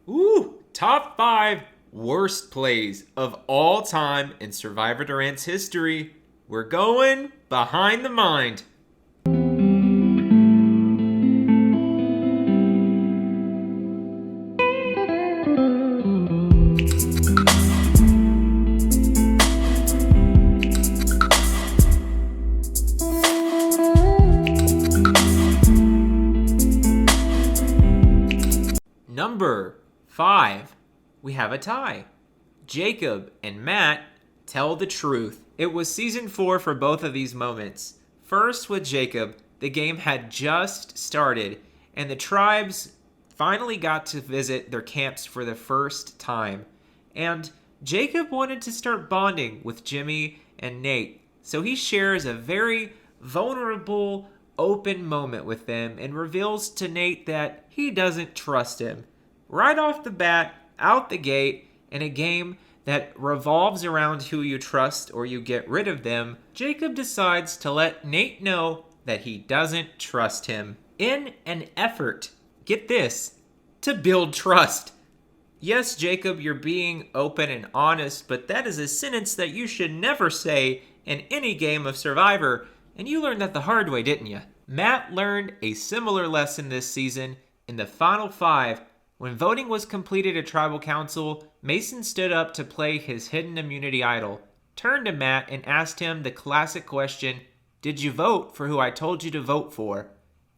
Ooh, top 5 worst plays of all time in Survivor Durant's history. We're going behind the mind. Number 5, we have a tie. Jacob and Matt tell the truth. It was season 4 for both of these moments. First with Jacob, the game had just started and the tribes finally got to visit their camps for the first time. And Jacob wanted to start bonding with Jimmy and Nate. So he shares a very vulnerable, open moment with them and reveals to Nate that he doesn't trust him. Right off the bat, out the gate, in a game that revolves around who you trust or you get rid of them, Jacob decides to let Nate know that he doesn't trust him in an effort, get this, to build trust. Yes, Jacob, you're being open and honest, but that is a sentence that you should never say in any game of Survivor, and you learned that the hard way, didn't you? Matt learned a similar lesson this season in the final 5. When voting was completed at Tribal Council, Mason stood up to play his hidden immunity idol, turned to Matt and asked him the classic question, "Did you vote for who I told you to vote for?"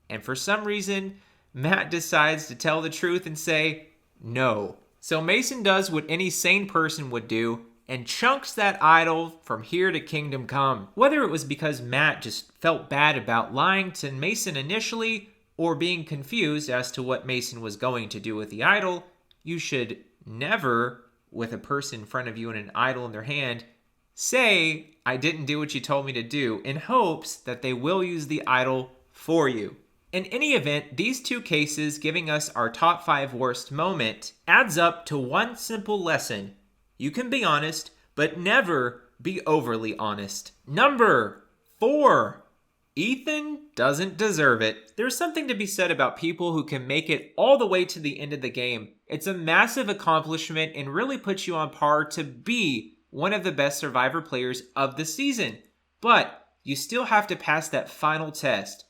And for some reason, Matt decides to tell the truth and say, no. So Mason does what any sane person would do and chunks that idol from here to Kingdom Come. Whether it was because Matt just felt bad about lying to Mason initially, or being confused as to what Mason was going to do with the idol, you should never, with a person in front of you and an idol in their hand, say, "I didn't do what you told me to do," in hopes that they will use the idol for you. In any event, these two cases giving us our top 5 worst moment adds up to one simple lesson. You can be honest, but never be overly honest. Number 4. Ethan doesn't deserve it. There's something to be said about people who can make it all the way to the end of the game. It's a massive accomplishment and really puts you on par to be one of the best Survivor players of the season. But you still have to pass that final test.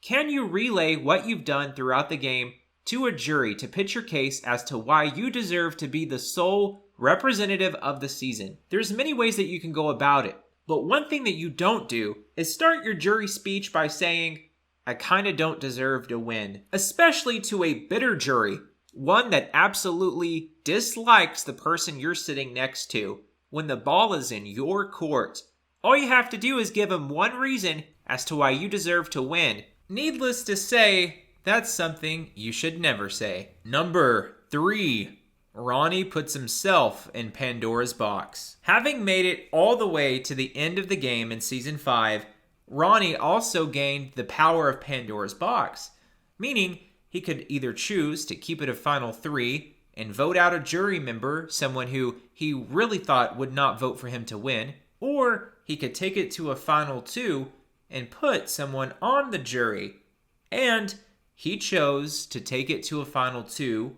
Can you relay what you've done throughout the game to a jury to pitch your case as to why you deserve to be the sole representative of the season? There's many ways that you can go about it. But one thing that you don't do is start your jury speech by saying, "I kinda don't deserve to win." Especially to a bitter jury, one that absolutely dislikes the person you're sitting next to. When the ball is in your court, all you have to do is give them one reason as to why you deserve to win. Needless to say, that's something you should never say. Number 3. Ronnie puts himself in Pandora's box. Having made it all the way to the end of the game in Season 5, Ronnie also gained the power of Pandora's box, meaning he could either choose to keep it a final 3 and vote out a jury member, someone who he really thought would not vote for him to win, or he could take it to a final 2 and put someone on the jury. And he chose to take it to a final 2,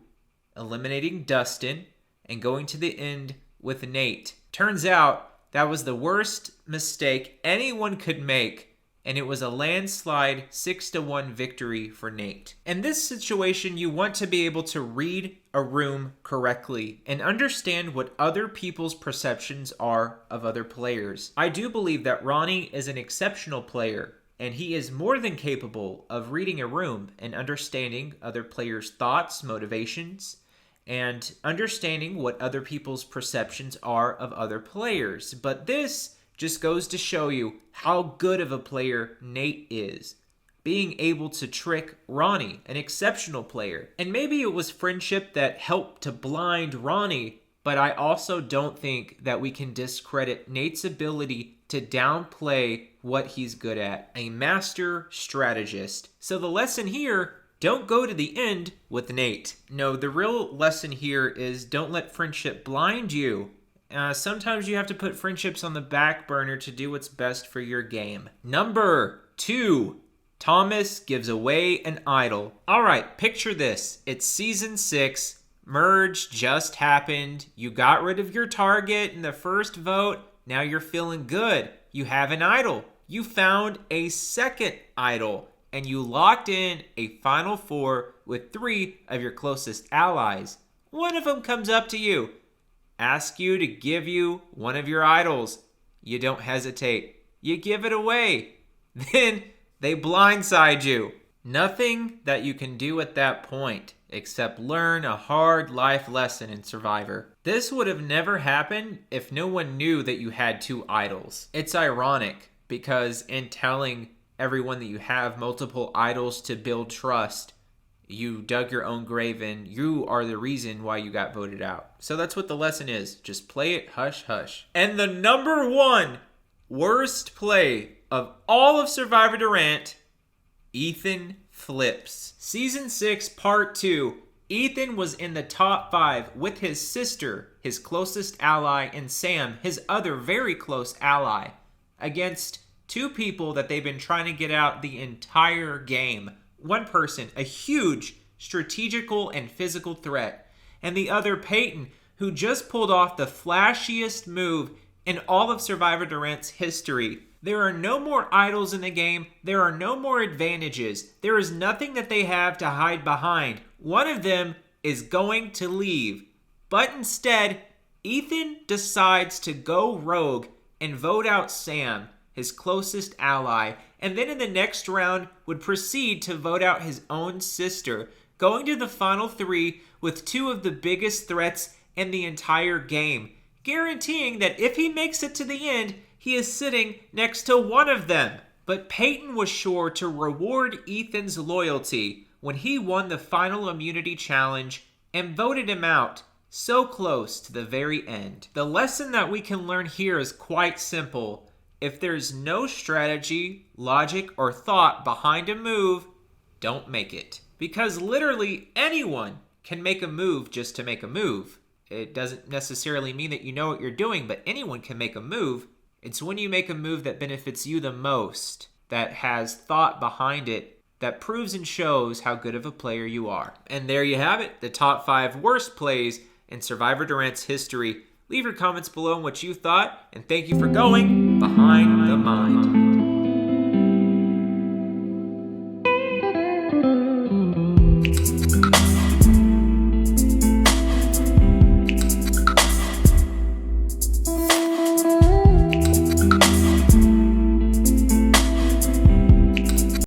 eliminating Dustin and going to the end with Nate. Turns out that was the worst mistake anyone could make, and it was a landslide 6-1 victory for Nate. In this situation, you want to be able to read a room correctly and understand what other people's perceptions are of other players. I do believe that Ronnie is an exceptional player, and he is more than capable of reading a room and understanding other players' thoughts, motivations, and understanding what other people's perceptions are of other players. But this just goes to show you how good of a player Nate is, being able to trick Ronnie, an exceptional player. And maybe it was friendship that helped to blind Ronnie, but I also don't think that we can discredit Nate's ability to downplay what he's good at, a master strategist. So the lesson here, don't go to the end with Nate. No, the real lesson here is don't let friendship blind you. Sometimes you have to put friendships on the back burner to do what's best for your game. Number 2, Thomas gives away an idol. All right, picture this. It's season 6. Merge just happened. You got rid of your target in the first vote. Now you're feeling good. You have an idol. You found a second idol. And you locked in a final 4 with 3 of your closest allies. One of them comes up to you, asks you to give you one of your idols. You don't hesitate. You give it away. Then they blindside you. Nothing that you can do at that point except learn a hard life lesson in Survivor. This would have never happened if no one knew that you had 2 idols. It's ironic because in telling everyone that you have multiple idols to build trust, you dug your own grave in. You are the reason why you got voted out. So that's what the lesson is. Just play it hush hush. And the number 1 worst play of all of Survivor Durant, Ethan flips. Season 6, Part 2. Ethan was in the top 5 with his sister, his closest ally, and Sam, his other very close ally, against 2 people that they've been trying to get out the entire game. One person, a huge strategical and physical threat, and the other, Peyton, who just pulled off the flashiest move in all of Survivor Durant's history. There are no more idols in the game. There are no more advantages. There is nothing that they have to hide behind. One of them is going to leave. But instead, Ethan decides to go rogue and vote out Sam, his closest ally, and then in the next round would proceed to vote out his own sister, going to the final 3 with 2 of the biggest threats in the entire game, guaranteeing that if he makes it to the end, he is sitting next to one of them. But Peyton was sure to reward Ethan's loyalty when he won the final immunity challenge and voted him out, so close to the very end. The lesson that we can learn here is quite simple. If there's no strategy, logic, or thought behind a move, don't make it. Because literally anyone can make a move just to make a move. It doesn't necessarily mean that you know what you're doing, but anyone can make a move. It's when you make a move that benefits you the most, that has thought behind it, that proves and shows how good of a player you are. And there you have it, the top 5 worst plays in Survivor Durant's history. Leave your comments below on what you thought, and thank you for going behind the mind.